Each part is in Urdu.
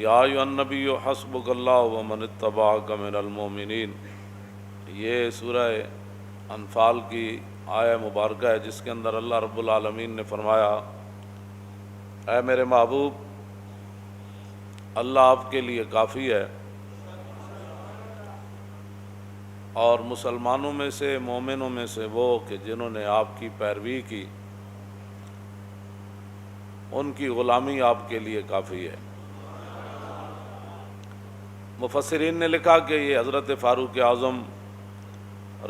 یا ایھا النبی حسبک اللہ ومن اتبعک من المؤمنین۔ یہ سورہ انفال کی آیہ مبارکہ ہے جس کے اندر اللہ رب العالمین نے فرمایا، اے میرے محبوب، اللہ آپ کے لیے کافی ہے، اور مسلمانوں میں سے، مومنوں میں سے وہ کہ جنہوں نے آپ کی پیروی کی، ان کی غلامی آپ کے لیے کافی ہے۔ مفسرین نے لکھا کہ یہ حضرت فاروق اعظم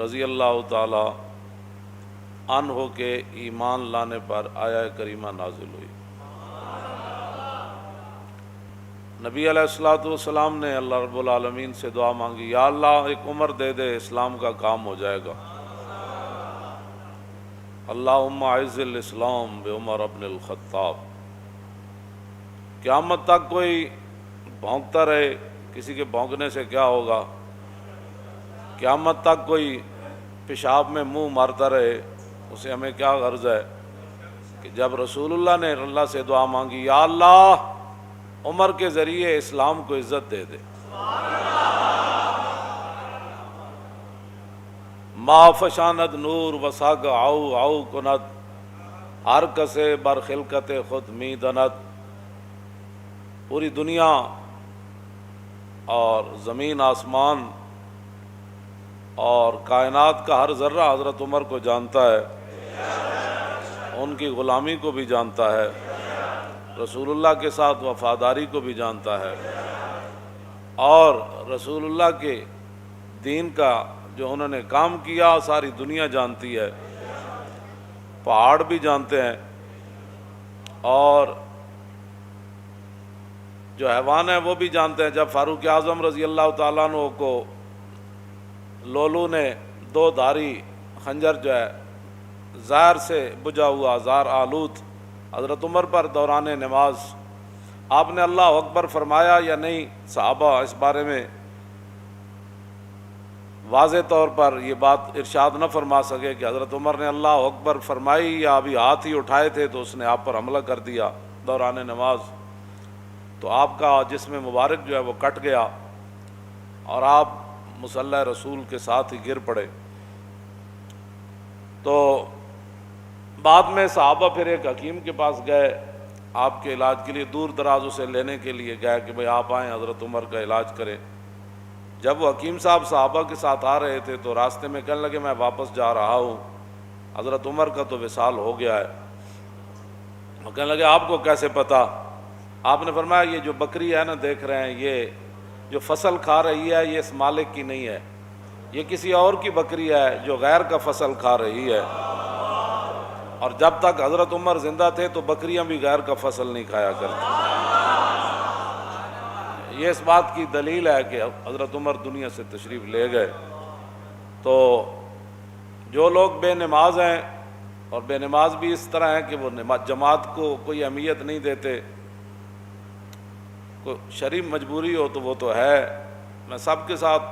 رضی اللہ تعالی عنہ کے ایمان لانے پر آیہ کریمہ نازل ہوئی۔ نبی علیہ الصلوۃ والسلام نے اللہ رب العالمین سے دعا مانگی، یا اللہ ایک عمر دے دے، اسلام کا کام ہو جائے گا۔ اللہم اعز الاسلام بعمر ابن الخطاب۔ قیامت تک کوئی بھونکتا رہے، کسی کے بھونکنے سے کیا ہوگا؟ قیامت تک کوئی پیشاب میں منہ مارتا رہے، اسے ہمیں کیا غرض ہے؟ کہ جب رسول اللہ نے اللہ سے دعا مانگی، یا اللہ عمر کے ذریعے اسلام کو عزت دے دے۔ ما فشاند نور وساگ آؤ آؤ کند، ہر کسے بر خلقت خود می دند۔ پوری دنیا اور زمین آسمان اور کائنات کا ہر ذرہ حضرت عمر کو جانتا ہے، ان کی غلامی کو بھی جانتا ہے، رسول اللہ کے ساتھ وفاداری کو بھی جانتا ہے، اور رسول اللہ کے دین کا جو انہوں نے کام کیا ساری دنیا جانتی ہے، پہاڑ بھی جانتے ہیں، اور جو حیوان ہیں وہ بھی جانتے ہیں۔ جب فاروق اعظم رضی اللہ تعالیٰ عنہ کو لولو نے دو دھاری خنجر جو ہے زہر سے بجھا ہوا زہر آلود حضرت عمر پر دوران نماز، آپ نے اللہ اکبر فرمایا یا نہیں؟ صحابہ اس بارے میں واضح طور پر یہ بات ارشاد نہ فرما سکے کہ حضرت عمر نے اللہ اکبر فرمائی یا ابھی ہاتھ ہی اٹھائے تھے تو اس نے آپ پر حملہ کر دیا دوران نماز، تو آپ کا جسم مبارک جو ہے وہ کٹ گیا اور آپ مصلی رسول کے ساتھ ہی گر پڑے۔ تو بعد میں صحابہ پھر ایک حکیم کے پاس گئے، آپ کے علاج کے لیے دور دراز اسے لینے کے لیے گئے کہ بھئی آپ آئیں حضرت عمر کا علاج کریں۔ جب وہ حکیم صاحب صحابہ کے ساتھ آ رہے تھے تو راستے میں کہنے لگے میں واپس جا رہا ہوں، حضرت عمر کا تو وصال ہو گیا ہے۔ وہ کہنے لگے آپ کو کیسے پتہ؟ آپ نے فرمایا یہ جو بکری ہے نا دیکھ رہے ہیں، یہ جو فصل کھا رہی ہے یہ اس مالک کی نہیں ہے، یہ کسی اور کی بکری ہے جو غیر کا فصل کھا رہی ہے، اور جب تک حضرت عمر زندہ تھے تو بکریاں بھی غیر کا فصل نہیں کھایا کرتی۔ یہ اس بات کی دلیل ہے کہ حضرت عمر دنیا سے تشریف لے گئے۔ تو جو لوگ بے نماز ہیں، اور بے نماز بھی اس طرح ہیں کہ وہ جماعت کو کوئی اہمیت نہیں دیتے، کوئی شرعی مجبوری ہو تو وہ تو ہے، میں سب کے ساتھ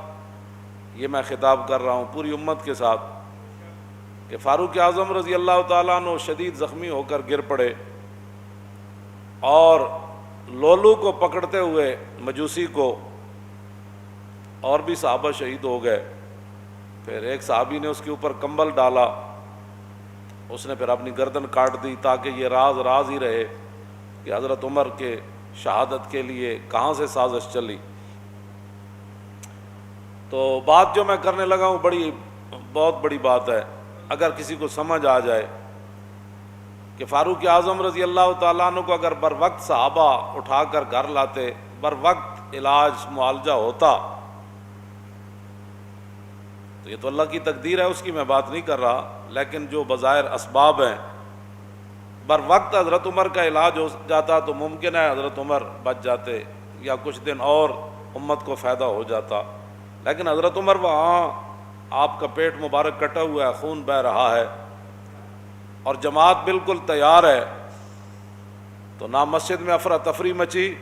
یہ میں خطاب کر رہا ہوں، پوری امت کے ساتھ، کہ فاروق اعظم رضی اللہ تعالیٰ عنہ شدید زخمی ہو کر گر پڑے، اور لولو کو پکڑتے ہوئے مجوسی کو اور بھی صحابہ شہید ہو گئے۔ پھر ایک صحابی نے اس کے اوپر کمبل ڈالا، اس نے پھر اپنی گردن کاٹ دی تاکہ یہ راز راز ہی رہے کہ حضرت عمر کے شہادت کے لیے کہاں سے سازش چلی۔ تو بات جو میں کرنے لگا ہوں بہت بڑی بات ہے، اگر کسی کو سمجھ آ جائے کہ فاروق اعظم رضی اللہ تعالیٰ عنہ کو اگر بر وقت صحابہ اٹھا کر گھر لاتے، بر وقت علاج معالجہ ہوتا، تو یہ تو اللہ کی تقدیر ہے، اس کی میں بات نہیں کر رہا، لیکن جو بظاہر اسباب ہیں، بر وقت حضرت عمر کا علاج ہو جاتا تو ممکن ہے حضرت عمر بچ جاتے یا کچھ دن اور امت کو فائدہ ہو جاتا، لیکن حضرت عمر وہاں آپ کا پیٹ مبارک کٹا ہوا ہے، خون بہہ رہا ہے، اور جماعت بالکل تیار ہے، تو نہ مسجد میں افراتفری مچی،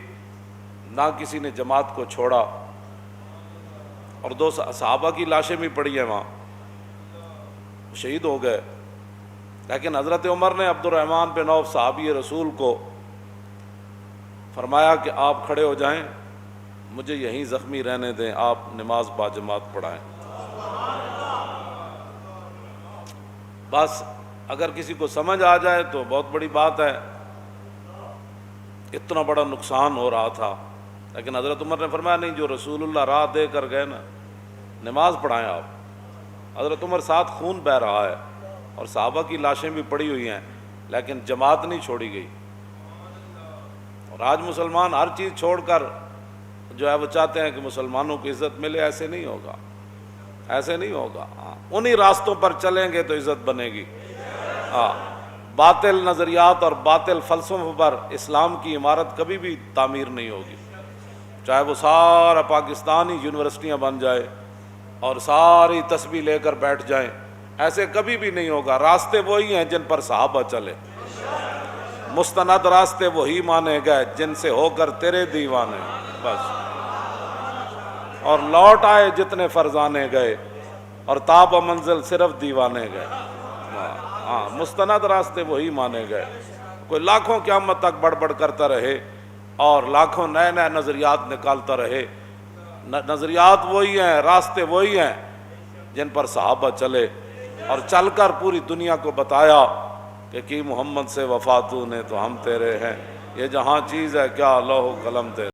نہ کسی نے جماعت کو چھوڑا، اور دو صحابہ کی لاشیں بھی پڑی ہیں وہاں، شہید ہو گئے، لیکن حضرت عمر نے عبد الرحمن بن عوف صحابی رسول کو فرمایا کہ آپ کھڑے ہو جائیں، مجھے یہیں زخمی رہنے دیں، آپ نماز باجماعت پڑھائیں۔ بس اگر کسی کو سمجھ آ جائے تو بہت بڑی بات ہے، اتنا بڑا نقصان ہو رہا تھا، لیکن حضرت عمر نے فرمایا نہیں، جو رسول اللہ راہ دے کر گئے نا، نماز پڑھائیں آپ۔ حضرت عمر ساتھ خون بہہ رہا ہے اور صحابہ کی لاشیں بھی پڑی ہوئی ہیں، لیکن جماعت نہیں چھوڑی گئی۔ اور آج مسلمان ہر چیز چھوڑ کر جو ہے وہ چاہتے ہیں کہ مسلمانوں کو عزت ملے، ایسے نہیں ہوگا، ایسے نہیں ہوگا۔ انہی راستوں پر چلیں گے تو عزت بنے گی۔ باطل نظریات اور باطل فلسفوں پر اسلام کی عمارت کبھی بھی تعمیر نہیں ہوگی، چاہے وہ سارا پاکستان ہی یونیورسٹیاں بن جائے اور ساری تسبیح لے کر بیٹھ جائیں، ایسے کبھی بھی نہیں ہوگا۔ راستے وہی ہیں جن پر صحابہ چلے، مستند راستے وہی مانے گئے جن سے ہو کر تیرے دیوانے، بس۔ اور لوٹ آئے جتنے فرزانے گئے، اور تاب منزل صرف دیوانے گئے۔ مستند راستے وہی مانے گئے۔ کوئی لاکھوں قیامت تک بڑبڑ کرتا رہے اور لاکھوں نئے نئے نظریات نکالتا رہے، نظریات وہی ہیں، راستے وہی ہیں جن پر صحابہ چلے، اور چل کر پوری دنیا کو بتایا کہ کی محمد سے وفا تو نے تو ہم تیرے ہیں، یہ جہاں چیز ہے کیا لوح و قلم تیرے۔